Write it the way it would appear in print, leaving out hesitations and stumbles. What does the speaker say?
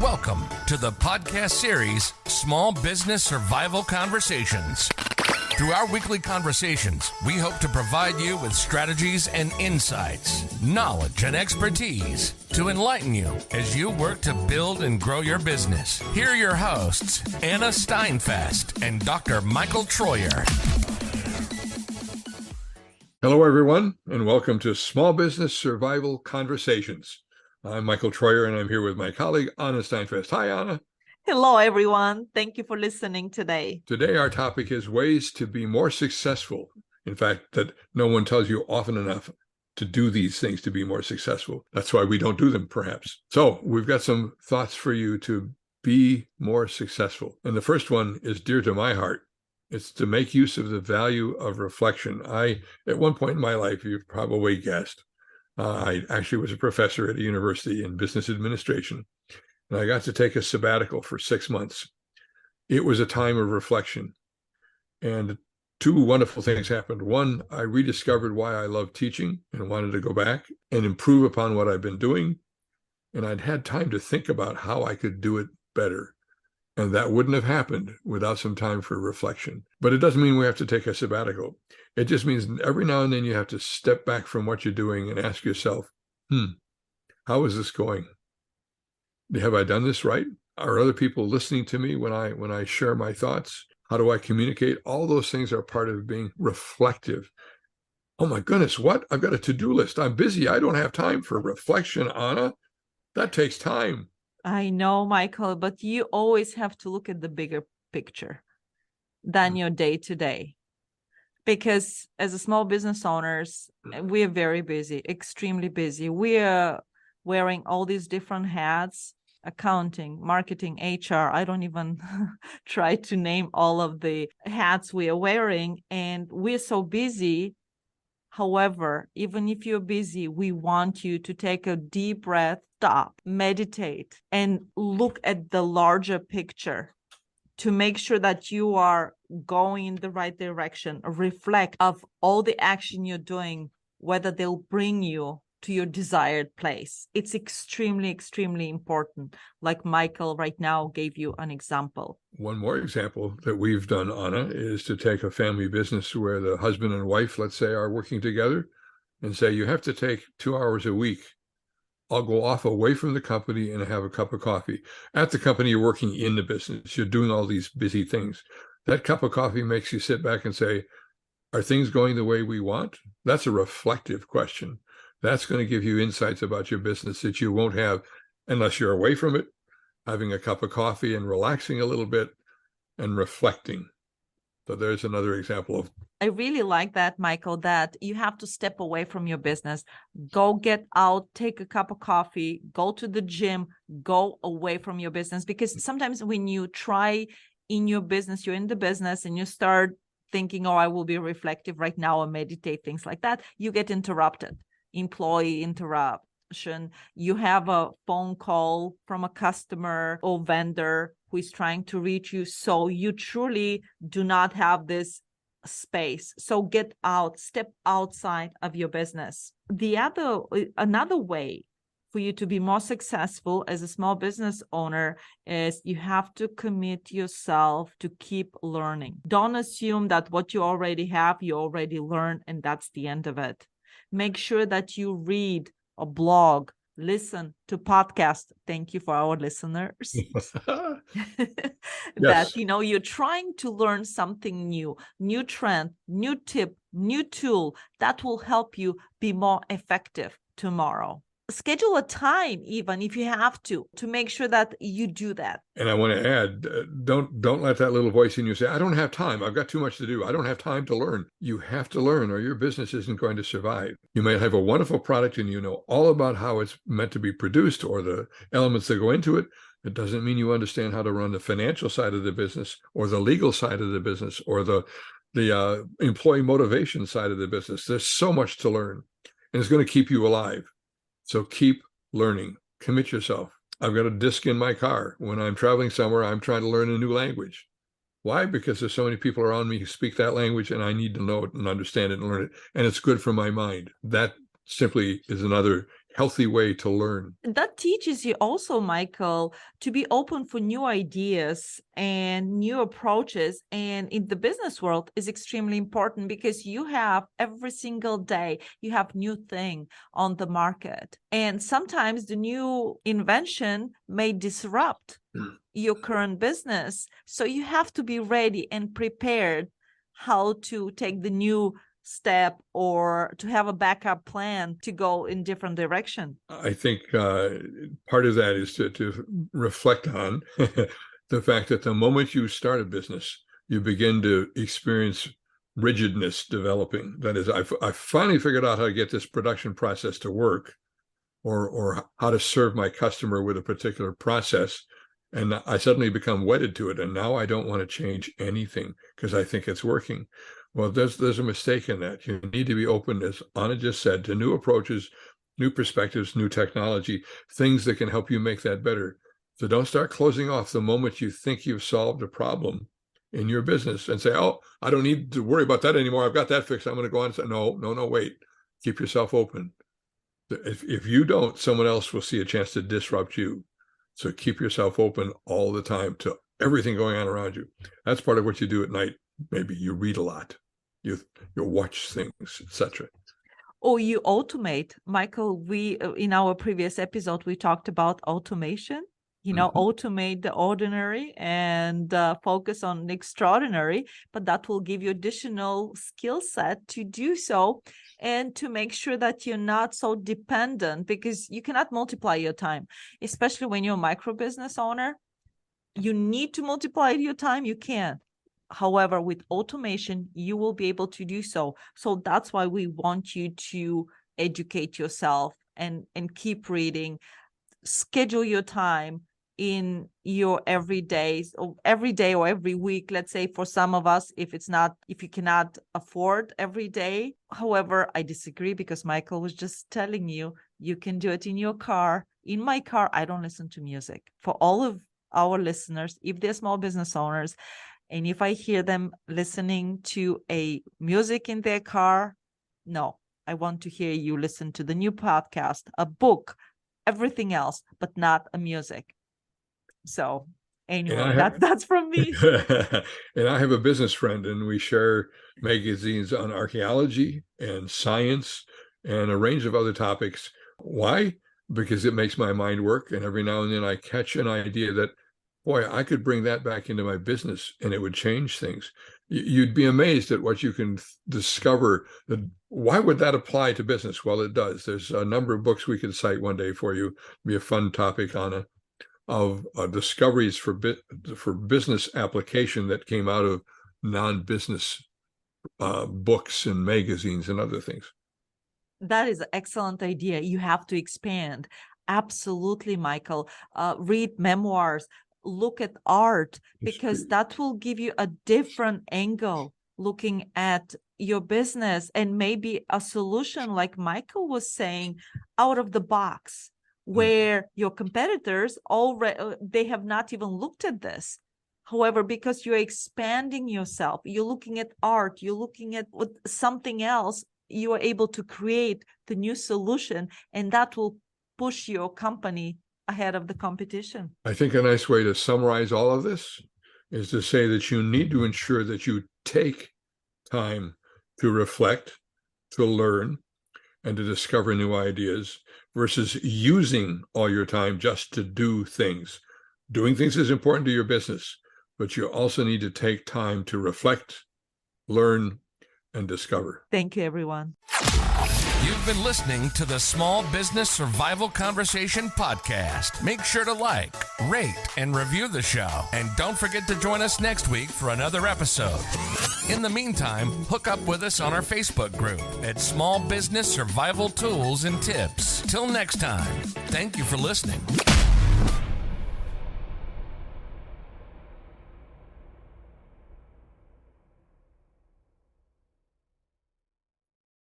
Welcome to the podcast series, Small Business Survival Conversations. Through our weekly conversations, we hope to provide you with strategies and insights, knowledge and expertise to enlighten you as you work to build and grow your business. Here are your hosts, Anna Steinfest and Dr. Michael Troyer. Hello, everyone, and welcome to Small Business Survival Conversations. I'm Michael Troyer, and I'm here with my colleague, Anna Steinfest. Hi, Anna. Hello, everyone. Thank you for listening today. Today, our topic is ways to be more successful. In fact, that no one tells you often enough to do these things to be more successful. That's why we don't do them, perhaps. So we've got some thoughts for you to be more successful. And the first one is dear to my heart. It's to make use of the value of reflection. At one point in my life, you've probably guessed, I actually was a professor at a university in business administration, and I got to take a sabbatical for 6 months. It was a time of reflection, and two wonderful things happened. One, I rediscovered why I love teaching and wanted to go back and improve upon what I've been doing, and I'd had time to think about how I could do it better. And that wouldn't have happened without some time for reflection. But it doesn't mean we have to take a sabbatical. It just means every now and then you have to step back from what you're doing and ask yourself, how is this going? Have I done this right? Are other people listening to me when I share my thoughts? How do I communicate? All those things are part of being reflective. Oh my goodness, what? I've got a to-do list. I'm busy. I don't have time for reflection, Anna. That takes time. I know, Michael, but you always have to look at the bigger picture than your day-to-day. Because as a small business owners, we are very busy, extremely busy. We are wearing all these different hats, accounting, marketing, HR. I don't even try to name all of the hats we are wearing. And we're so busy. However, even if you're busy, we want you to take a deep breath, stop, meditate, and look at the larger picture to make sure that you are going in the right direction. Reflect of all the action you're doing, whether they'll bring you to your desired place. It's extremely, extremely important. Like Michael right now gave you an example. One more example that we've done, Anna, is to take a family business where the husband and wife, let's say, are working together and say, you have to take 2 hours a week. I'll go off away from the company and have a cup of coffee. At the company, you're working in the business. You're doing all these busy things. That cup of coffee makes you sit back and say, are things going the way we want? That's a reflective question. That's going to give you insights about your business that you won't have unless you're away from it, having a cup of coffee and relaxing a little bit and reflecting. So there's another example of. I really like that, Michael, that you have to step away from your business, go get out, take a cup of coffee, go to the gym, go away from your business. Because sometimes when you try in your business, you're in the business and you start thinking, I will be reflective right now or meditate, things like that, you get interrupted. Employee interruption. You have a phone call from a customer or vendor who is trying to reach you. So you truly do not have this space. So get out, step outside of your business. Another way for you to be more successful as a small business owner is you have to commit yourself to keep learning. Don't assume that what you already have, you already learned, and that's the end of it. Make sure that you read a blog, listen to podcasts. Thank you for our listeners. Yes. You're trying to learn something new trend, new tip, new tool that will help you be more effective tomorrow. Schedule a time, even if you have to make sure that you do that. And I want to add, don't let that little voice in you say, I don't have time. I've got too much to do. I don't have time to learn. You have to learn or your business isn't going to survive. You might have a wonderful product and you know all about how it's meant to be produced or the elements that go into it. It doesn't mean you understand how to run the financial side of the business or the legal side of the business or the employee motivation side of the business. There's so much to learn and it's going to keep you alive. So keep learning, commit yourself. I've got a disc in my car. When I'm traveling somewhere, I'm trying to learn a new language. Why? Because there's so many people around me who speak that language and I need to know it and understand it and learn it. And it's good for my mind. That simply is another healthy way to learn. That teaches you also, Michael, to be open for new ideas and new approaches. And in the business world is extremely important because you have every single day, you have new thing on the market. And sometimes the new invention may disrupt your current business. So you have to be ready and prepared how to take the new step or to have a backup plan to go in different direction. I think part of that is to reflect on the fact that the moment you start a business, you begin to experience rigidness developing. That is, I finally figured out how to get this production process to work, or how to serve my customer with a particular process. And I suddenly become wedded to it. And now I don't want to change anything because I think it's working. Well, there's a mistake in that. You need to be open, as Anna just said, to new approaches, new perspectives, new technology, things that can help you make that better. So don't start closing off the moment you think you've solved a problem in your business and say, oh, I don't need to worry about that anymore. I've got that fixed. I'm going to go on and say, no, wait. Keep yourself open. If you don't, someone else will see a chance to disrupt you. So keep yourself open all the time to everything going on around you. That's part of what you do at night. Maybe you read a lot, you watch things, etc. Or you automate. Michael, we in our previous episode, we talked about automation. Automate the ordinary and focus on the extraordinary, but that will give you additional skill set to do so and to make sure that you're not so dependent, because you cannot multiply your time, especially when you're a micro business owner. You need to multiply your time. You can. However, with automation, you will be able to do so. So that's why we want you to educate yourself and keep reading, schedule your time in your every day or every week. Let's say for some of us, if you cannot afford every day. However, I disagree, because Michael was just telling you can do it in your car. In my car, I don't listen to music. For all of our listeners, if they're small business owners, and if I hear them listening to a music in their car, no, I want to hear you listen to the new podcast, a book, everything else, but not a music. So anyway, that's from me. And I have a business friend, and we share magazines on archaeology and science and a range of other topics. Why? Because it makes my mind work. And every now and then I catch an idea that, boy, I could bring that back into my business and it would change things. You'd be amazed at what you can discover. Why would that apply to business? Well, it does. There's a number of books we could cite one day for you. It'd be a fun topic, Anna, of discoveries for business application that came out of non-business books and magazines and other things. That is an excellent idea. You have to expand. Absolutely, Michael. Read memoirs. Look at art, because that will give you a different angle looking at your business, and maybe a solution, like Michael was saying, out of the box, where your competitors already, they have not even looked at this. However, because you're expanding yourself, you're looking at art, you're looking at something else, you are able to create the new solution, and that will push your company ahead of the competition. I think a nice way to summarize all of this is to say that you need to ensure that you take time to reflect, to learn, and to discover new ideas, versus using all your time just to do things. Doing things is important to your business, but you also need to take time to reflect, learn, and discover. Thank you, everyone. You've been listening to the Small Business Survival Conversation podcast. Make sure to like, rate, and review the show. And don't forget to join us next week for another episode. In the meantime, hook up with us on our Facebook group at Small Business Survival Tools and Tips. Till next time, thank you for listening.